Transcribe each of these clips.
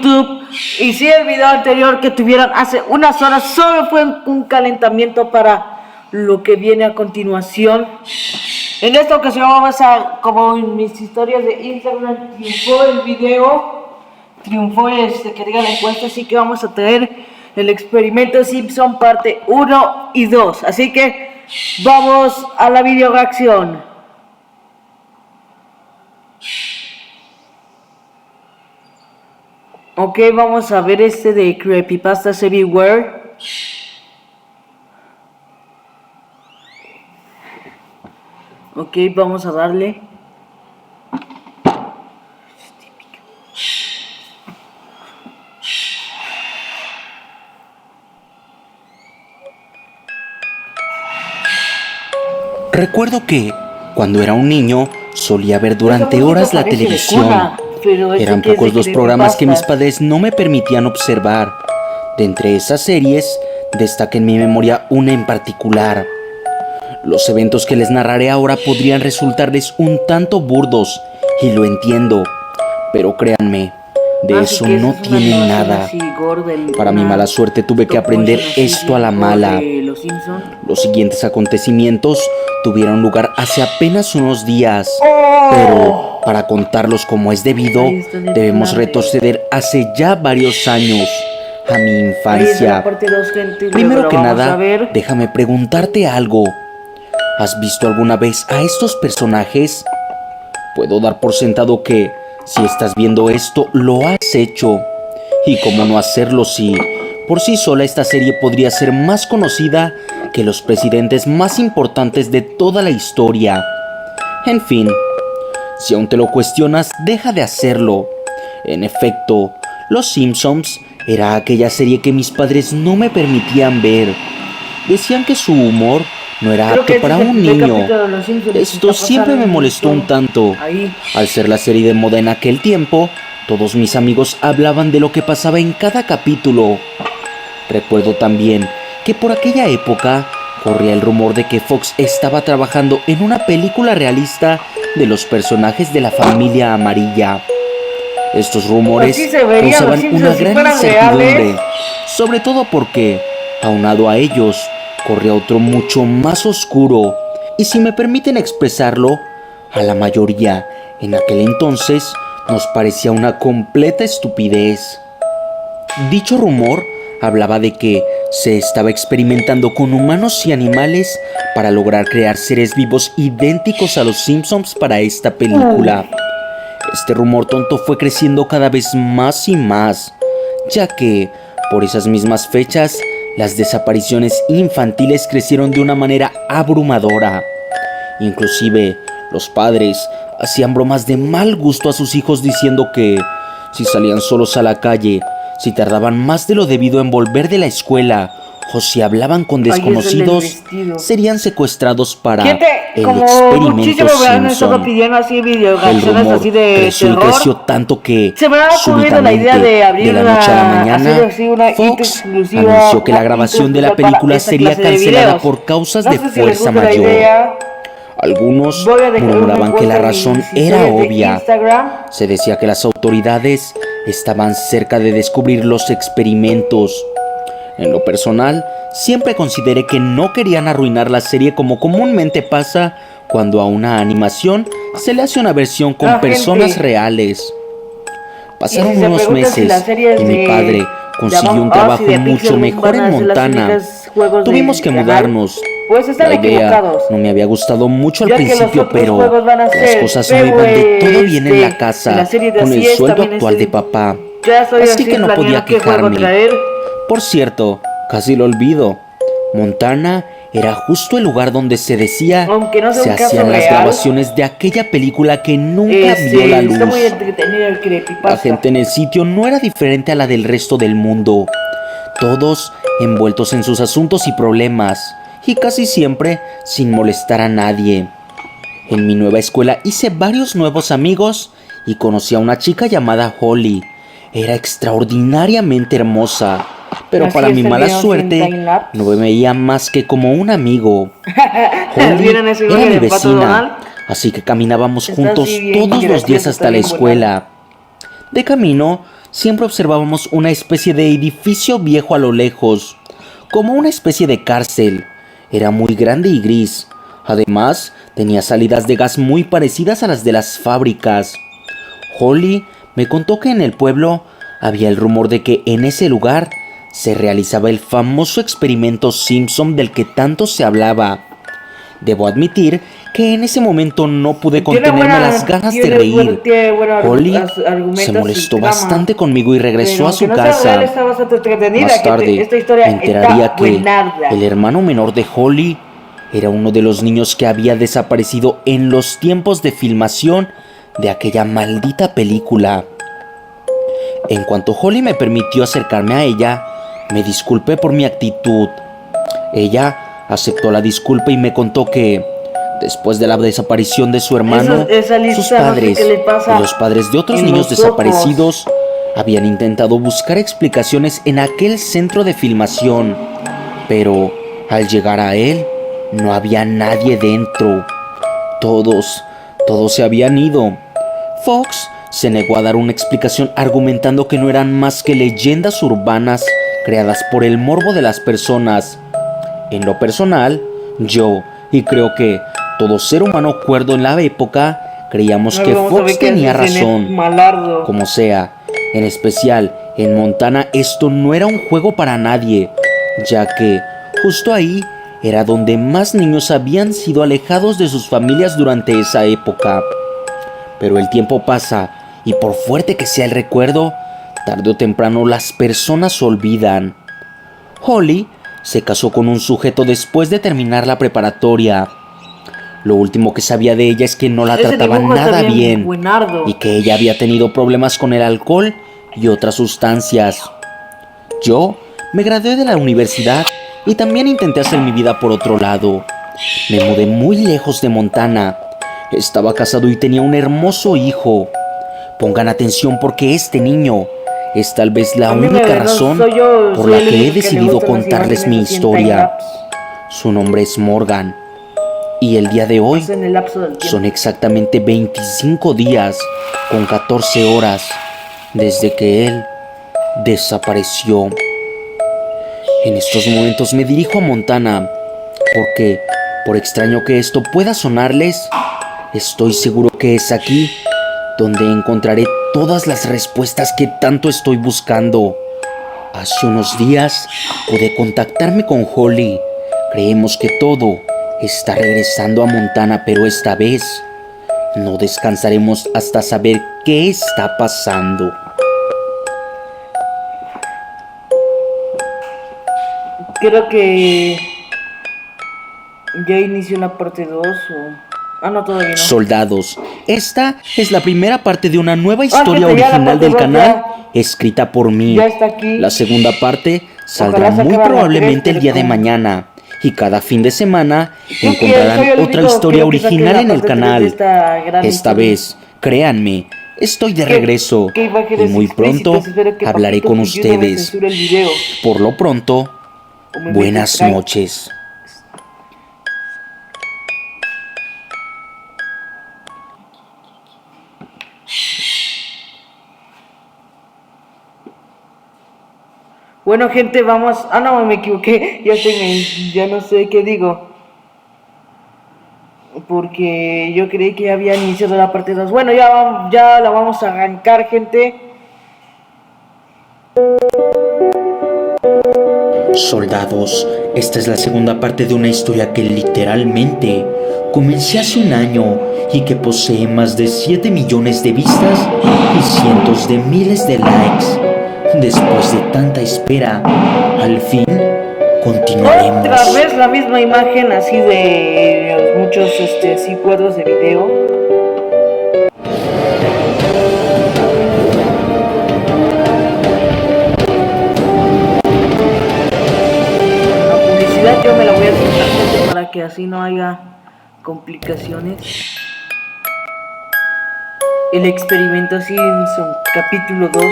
YouTube. Y si el video anterior que tuvieron hace unas horas solo fue un calentamiento para lo que viene a continuación. En esta ocasión vamos a, como en mis historias de Instagram, triunfó el video, triunfó que diga la encuesta, así que vamos a traer el experimento Simpson parte 1 y 2. Así que vamos a la video reacción. Ok, vamos a ver de Creepypastas Everywhere. Ok, vamos a darle. Recuerdo que, cuando era un niño, solía ver durante horas la televisión. Eran pocos los programas que mis padres no me permitían observar. De entre esas series, destaca en mi memoria una en particular. Los eventos que les narraré ahora podrían resultarles un tanto burdos, y lo entiendo, pero créanme, de eso no tienen nada. Para mi mala suerte tuve que aprender esto a la mala. Los siguientes acontecimientos tuvieron lugar hace apenas unos días, pero para contarlos como es debido, debemos retroceder hace ya varios años, a mi infancia. Primero que nada, déjame preguntarte algo. ¿Has visto alguna vez a estos personajes? Puedo dar por sentado que, si estás viendo esto, lo has hecho. Y cómo no hacerlo si, por sí sola, esta serie podría ser más conocida que los presidentes más importantes de toda la historia. En fin, si aún te lo cuestionas, deja de hacerlo. En efecto, Los Simpsons era aquella serie que mis padres no me permitían ver. Decían que su humor no era apto para un niño. Esto siempre me molestó un tanto. Al ser la serie de moda en aquel tiempo, todos mis amigos hablaban de lo que pasaba en cada capítulo. Recuerdo también que por aquella época corría el rumor de que Fox estaba trabajando en una película realista de los personajes de la familia amarilla. Estos rumores causaban una gran incertidumbre, sobre todo porque, aunado a ellos, corría otro mucho más oscuro, y si me permiten expresarlo, a la mayoría, en aquel entonces, nos parecía una completa estupidez. Dicho rumor hablaba de que se estaba experimentando con humanos y animales para lograr crear seres vivos idénticos a los Simpsons para esta película. Este rumor tonto fue creciendo cada vez más y más, ya que, por esas mismas fechas, las desapariciones infantiles crecieron de una manera abrumadora. Inclusive, los padres hacían bromas de mal gusto a sus hijos diciendo que, si salían solos a la calle, si tardaban más de lo debido en volver de la escuela, o si hablaron con desconocidos, serían secuestrados para el experimento Simpson. El rumor creció y creció tanto que, súbitamente, de la noche a la mañana, Fox anunció que la grabación de la película sería cancelada por causas de fuerza mayor. Algunos murmuraban que la razón era obvia. Se decía que las autoridades estaban cerca de descubrir los experimentos. En lo personal, siempre consideré que no querían arruinar la serie como comúnmente pasa cuando a una animación se le hace una versión con personas reales. Pasaron unos meses y mi padre consiguió un trabajo mucho mejor en Montana. Tuvimos que mudarnos. La idea no me había gustado mucho al principio, pero las cosas no iban de todo bien en la casa con el sueldo actual de papá. Así que no podía quejarme. Por cierto, casi lo olvido. Montana era justo el lugar donde se decía se hacían las grabaciones de aquella película que nunca vio la luz. La gente en el sitio no era diferente a la del resto del mundo. Todos envueltos en sus asuntos y problemas, y casi siempre sin molestar a nadie. En mi nueva escuela hice varios nuevos amigos y conocí a una chica llamada Holly. Era extraordinariamente hermosa, pero para mi mala suerte no me veía más que como un amigo. Holly era mi vecina, así que caminábamos juntos todos los días hasta la escuela. De camino siempre observábamos una especie de edificio viejo a lo lejos, como una especie de cárcel. Era muy grande y gris. Además, tenía salidas de gas muy parecidas a las de las fábricas. Holly me contó que en el pueblo había el rumor de que en ese lugar se realizaba el famoso experimento Simpson del que tanto se hablaba. Debo admitir que en ese momento no pude contenerme las ganas de reír. Holly se molestó bastante conmigo y regresó a su casa. Más tarde me enteraría que el hermano menor de Holly era uno de los niños que había desaparecido en los tiempos de filmación de aquella maldita película. En cuanto Holly me permitió acercarme a ella, me disculpé por mi actitud. Ella aceptó la disculpa y me contó que, después de la desaparición de su hermano, sus padres y los padres de otros niños desaparecidos habían intentado buscar explicaciones en aquel centro de filmación, pero al llegar a él, no había nadie dentro. Todos se habían ido. Fox se negó a dar una explicación argumentando que no eran más que leyendas urbanas creadas por el morbo de las personas. En lo personal, yo, y creo que todo ser humano cuerdo en la época, creíamos que Fox tenía razón. Como sea, en especial en Montana esto no era un juego para nadie, ya que justo ahí era donde más niños habían sido alejados de sus familias durante esa época. Pero el tiempo pasa y por fuerte que sea el recuerdo, tarde o temprano las personas olvidan. Holly se casó con un sujeto después de terminar la preparatoria. Lo último que sabía de ella es que no la trataba nada bien y que ella había tenido problemas con el alcohol y otras sustancias. Yo me gradué de la universidad y también intenté hacer mi vida por otro lado. Me mudé muy lejos de Montana. Estaba casado y tenía un hermoso hijo. Pongan atención porque este niño es tal vez la única razón por la que he decidido contarles mi historia. Su nombre es Morgan. Y el día de hoy son exactamente 25 días con 14 horas desde que él desapareció. En estos momentos me dirijo a Montana porque, por extraño que esto pueda sonarles, estoy seguro que es aquí donde encontraré todas las respuestas que tanto estoy buscando. Hace unos días pude contactarme con Holly. Creemos que todo está regresando a Montana, pero esta vez no descansaremos hasta saber qué está pasando. Creo que ya inició la parte 2 o... no, todavía no. Soldados, esta es la primera parte de una nueva historia original del canal, escrita por mí. Ya está aquí. La segunda parte saldrá muy probablemente el día de mañana. Y cada fin de semana encontrarán otra historia original en el canal. Esta vez, créanme, estoy de regreso y muy pronto hablaré con ustedes. Por lo pronto, buenas noches. Bueno, gente, vamos... no, me equivoqué. Ya no sé qué digo. Porque yo creí que ya había iniciado la parte 2. Bueno, ya la vamos a arrancar, gente. Soldados, esta es la segunda parte de una historia que literalmente comencé hace un año y que posee más de 7 millones de vistas y cientos de miles de likes. Después de tanta espera, al fin continuaremos. Otra vez la misma imagen así de muchos así cuadros de video. La publicidad yo me la voy a quitar para que así no haya complicaciones. El experimento Simpson, capítulo 2.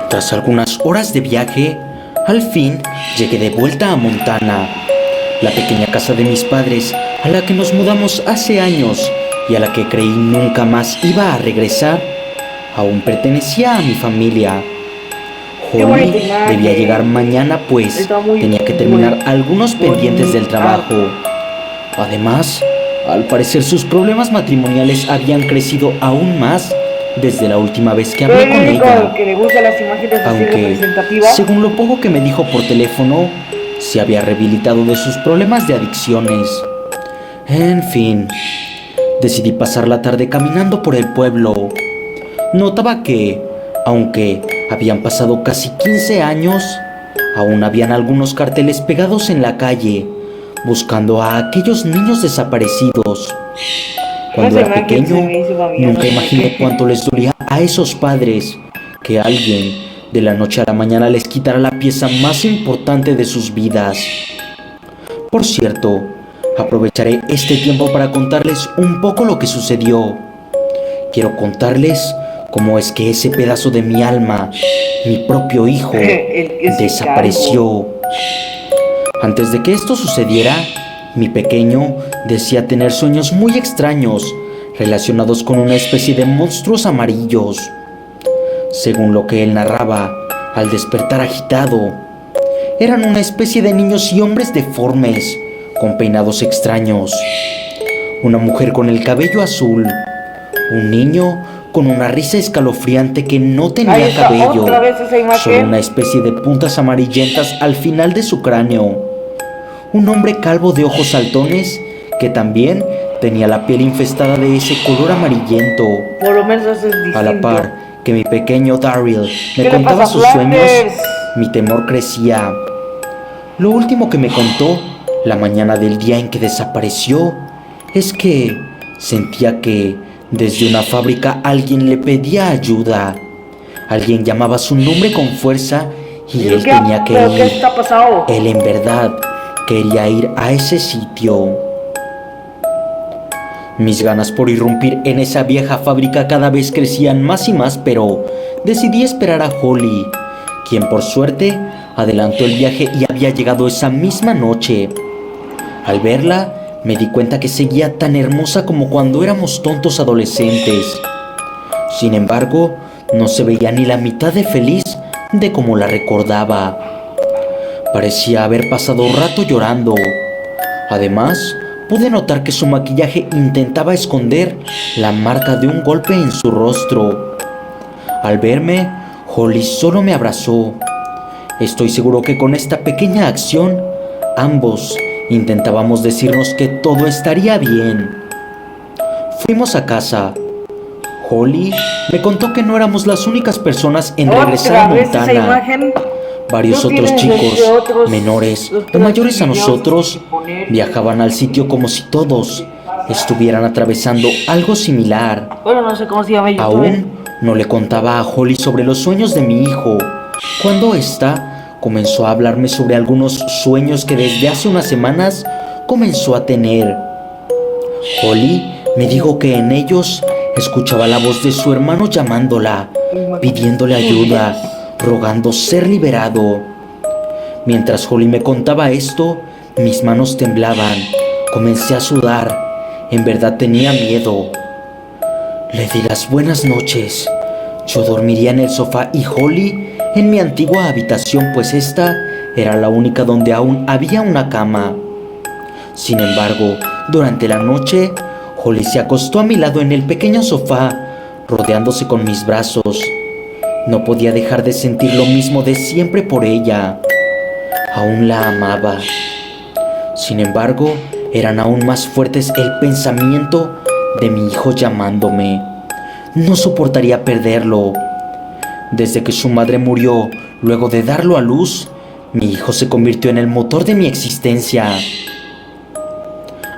Tras algunas horas de viaje, al fin llegué de vuelta a Montana. La pequeña casa de mis padres, a la que nos mudamos hace años y a la que creí nunca más iba a regresar, aún pertenecía a mi familia. Holly debía llegar mañana, pues tenía que terminar algunos pendientes del trabajo. Además, al parecer sus problemas matrimoniales habían crecido aún más desde la última vez que hablé con ella. Aunque, según lo poco que me dijo por teléfono, se había rehabilitado de sus problemas de adicciones. En fin, decidí pasar la tarde caminando por el pueblo. Notaba que, aunque habían pasado casi 15 años, aún habían algunos carteles pegados en la calle, buscando a aquellos niños desaparecidos. Cuando era pequeño, nunca imaginé cuánto les dolía a esos padres que alguien de la noche a la mañana les quitara la pieza más importante de sus vidas. Por cierto, aprovecharé este tiempo para contarles un poco lo que sucedió. Quiero contarles cómo es que ese pedazo de mi alma, mi propio hijo, desapareció. Antes de que esto sucediera, mi pequeño decía tener sueños muy extraños relacionados con una especie de monstruos amarillos. Según lo que él narraba, al despertar agitado, eran una especie de niños y hombres deformes, con peinados extraños. Una mujer con el cabello azul, un niño con una risa escalofriante que no tenía cabello, solo una especie de puntas amarillentas al final de su cráneo. Un hombre calvo de ojos saltones que también tenía la piel infestada de ese color amarillento. Por lo menos eso es distinto. A la par que mi pequeño Daryl me contaba sus sueños, mi temor crecía. Lo último que me contó la mañana del día en que desapareció es que sentía que desde una fábrica alguien le pedía ayuda. Alguien llamaba su nombre con fuerza y él tenía que ir. ¿Qué está pasando? Él en verdad quería ir a ese sitio. Mis ganas por irrumpir en esa vieja fábrica cada vez crecían más y más, pero decidí esperar a Holly, quien por suerte adelantó el viaje y había llegado esa misma noche. Al verla, me di cuenta que seguía tan hermosa como cuando éramos tontos adolescentes. Sin embargo, no se veía ni la mitad de feliz de como la recordaba. Parecía haber pasado rato llorando. Además, pude notar que su maquillaje intentaba esconder la marca de un golpe en su rostro. Al verme, Holly solo me abrazó. Estoy seguro que con esta pequeña acción, ambos intentábamos decirnos que todo estaría bien. Fuimos a casa. Holly me contó que no éramos las únicas personas en regresar a Montana. Varios otros chicos, menores o mayores a nosotros, viajaban al sitio como si todos estuvieran atravesando algo similar. Bueno, no sé cómo se llama. Aún no le contaba a Holly sobre los sueños de mi hijo, cuando ésta comenzó a hablarme sobre algunos sueños que desde hace unas semanas comenzó a tener. Holly me dijo que en ellos escuchaba la voz de su hermano llamándola, pidiéndole ayuda, rogando ser liberado. Mientras Holly me contaba esto, mis manos temblaban, comencé a sudar, en verdad tenía miedo. Le di las buenas noches. Yo dormiría en el sofá y Holly en mi antigua habitación, pues esta era la única donde aún había una cama. Sin embargo, durante la noche, Holly se acostó a mi lado en el pequeño sofá, rodeándose con mis brazos. No podía dejar de sentir lo mismo de siempre por ella. Aún la amaba. Sin embargo, eran aún más fuertes el pensamiento de mi hijo llamándome. No soportaría perderlo. Desde que su madre murió, luego de darlo a luz, mi hijo se convirtió en el motor de mi existencia.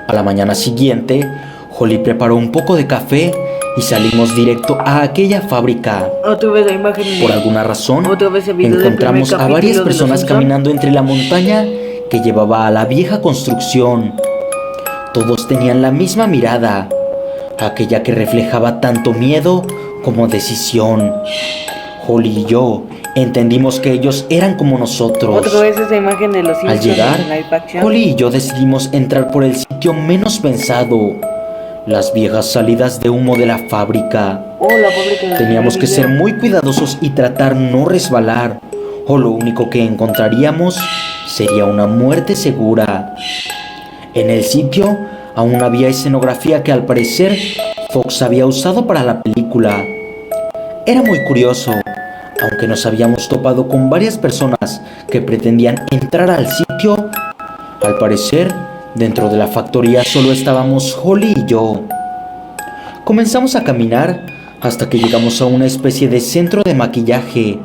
A la mañana siguiente, Holly preparó un poco de café y salimos directo a aquella fábrica. Por alguna razón, encontramos a varias personas caminando entre la montaña que llevaba a la vieja construcción. Todos tenían la misma mirada, aquella que reflejaba tanto miedo como decisión. Holly y yo Entendimos que ellos eran como nosotros. Otra vez esa imagen de los Al Simpsons llegar, en live action. Holly y yo decidimos entrar por el sitio menos pensado, las viejas salidas de humo de la fábrica. Oh, la fábrica de Teníamos que ser Riverdale. muy cuidadosos y tratar no resbalar, o lo único que encontraríamos sería una muerte segura. En el sitio aún había escenografía que al parecer Fox había usado para la película. Era muy curioso, aunque nos habíamos topado con varias personas que pretendían entrar al sitio. Al parecer, dentro de la factoría solo estábamos Holly y yo. Comenzamos a caminar hasta que llegamos a una especie de centro de maquillaje.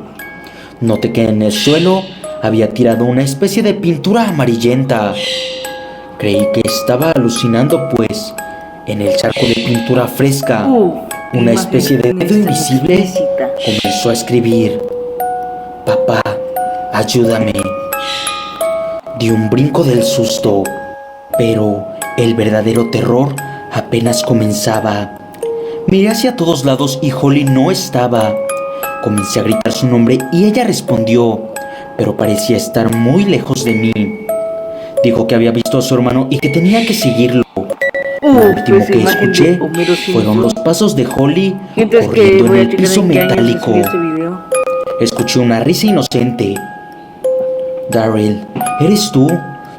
Noté que en el suelo había tirado una especie de pintura amarillenta. Creí que estaba alucinando, pues en el charco de pintura fresca, una especie de dedo invisible comenzó a escribir: papá, ayúdame. Di un brinco del susto, pero el verdadero terror apenas comenzaba. Miré hacia todos lados y Holly no estaba. Comencé a gritar su nombre y ella respondió, pero parecía estar muy lejos de mí. Dijo que había visto a su hermano y que tenía que seguirlo. Lo último pues, que imagen escuché de Homero Simpson. fueron los pasos de Holly Mientras que corriendo en voy a el checar piso en qué año se metálico. subió este video. Escuché una risa inocente. Darryl, ¿eres tú?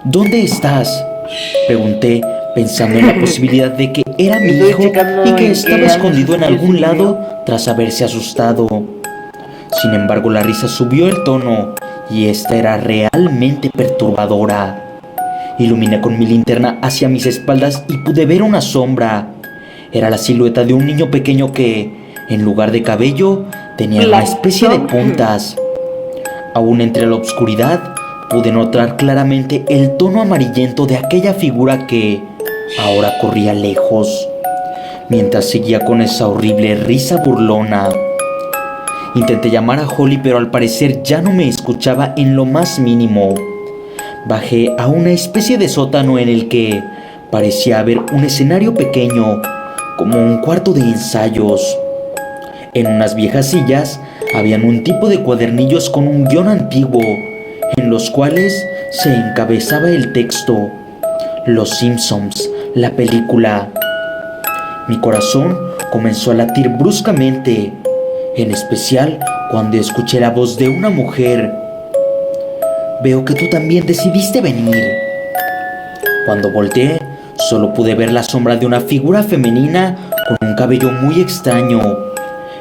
¿Dónde estás? Pregunté, pensando en la posibilidad de que era mi Estoy hijo checando y que en estaba qué año escondido en se subió algún ese lado video. tras haberse asustado. Sin embargo, la risa subió el tono y esta era realmente perturbadora. Iluminé con mi linterna hacia mis espaldas y pude ver una sombra. Era la silueta de un niño pequeño que, en lugar de cabello, tenía una especie de puntas. Aún entre la oscuridad, pude notar claramente el tono amarillento de aquella figura que ahora corría lejos, mientras seguía con esa horrible risa burlona. Intenté llamar a Holly, pero al parecer ya no me escuchaba en lo más mínimo. Bajé a una especie de sótano en el que parecía haber un escenario pequeño, como un cuarto de ensayos. En unas viejas sillas habían un tipo de cuadernillos con un guión antiguo, en los cuales se encabezaba el texto: Los Simpsons, la película. Mi corazón comenzó a latir bruscamente, en especial cuando escuché la voz de una mujer. Veo que tú también decidiste venir. Cuando volteé, solo pude ver la sombra de una figura femenina con un cabello muy extraño.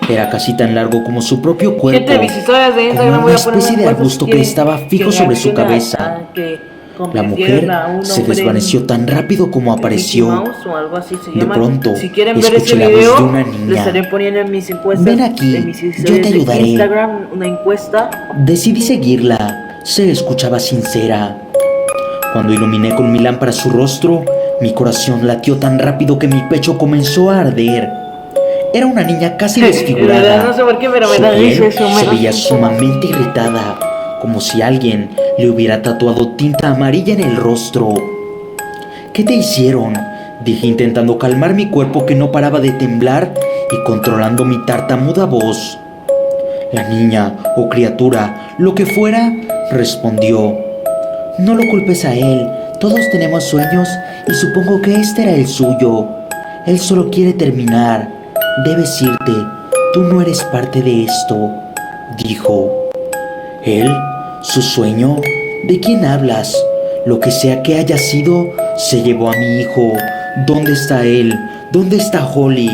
Era casi tan largo como su propio cuerpo, Gente, mis historias de como Instagram voy una a poner especie de encuestas arbusto si que quieren estaba fijo que sobre su reaccione cabeza. a que La convirtieron mujer a un se hombre desvaneció en tan rápido como Mickey apareció. Mouse o algo así se De llama. pronto, Si quieren ver escuché ese la voz video, de una les niña. estaré poniendo en mis encuestas. Ven aquí, en mis yo historias te de ayudaré. Instagram, una encuesta. Decidí seguirla. Se escuchaba sincera. Cuando iluminé con mi lámpara su rostro, mi corazón latió tan rápido que mi pecho comenzó a arder. Era una niña casi desfigurada. No sé por qué, pero me Su da piel risa eso. se veía sumamente irritada, como si alguien le hubiera tatuado tinta amarilla en el rostro. ¿Qué te hicieron?, dije intentando calmar mi cuerpo que no paraba de temblar y controlando mi tartamuda voz. La niña o criatura, lo que fuera, respondió: No lo culpes a él, todos tenemos sueños y supongo que este era el suyo. Él solo quiere terminar. Debes irte, tú no eres parte de esto, dijo. ¿Él? ¿Su sueño? ¿De quién hablas? Lo que sea que haya sido, se llevó a mi hijo. ¿Dónde está él? ¿Dónde está Holly?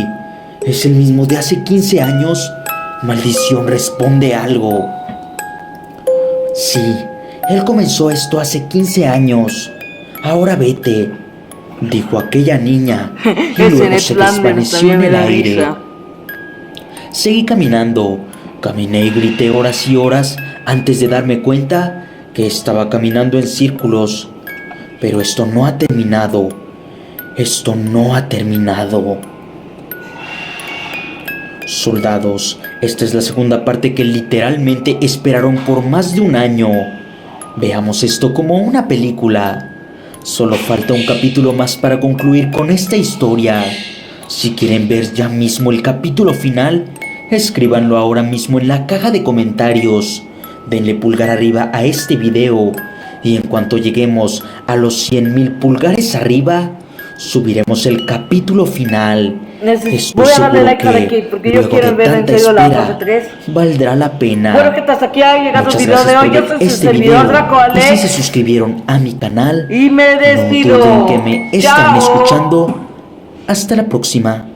¿Es el mismo de hace 15 años? Maldición, responde algo. Sí, él comenzó esto hace 15 años. Ahora vete, dijo aquella niña, y luego se desvaneció en el aire. Seguí caminando. Caminé y grité horas y horas antes de darme cuenta que estaba caminando en círculos. Pero esto no ha terminado. Esto no ha terminado. Soldados, esta es la segunda parte que literalmente esperaron por más de un año. Veamos esto como una película. Solo falta un capítulo más para concluir con esta historia. Si quieren ver ya mismo el capítulo final, escríbanlo ahora mismo en la caja de comentarios. denle pulgar arriba a este video y en cuanto lleguemos a los 100,000 pulgares arriba, subiremos el capítulo final. Estoy Voy a darle seguro like para aquí, que porque yo luego quiero de ver en tanta serio la espera, fase 3. valdrá la pena. Bueno, que hasta aquí ha llegado el Muchas video de gracias hoy. por Yo ver soy su este servidor video. Draco Y si se Alex. suscribieron a mi canal, Y me despido. no duden que me están Chao. escuchando. Hasta la próxima.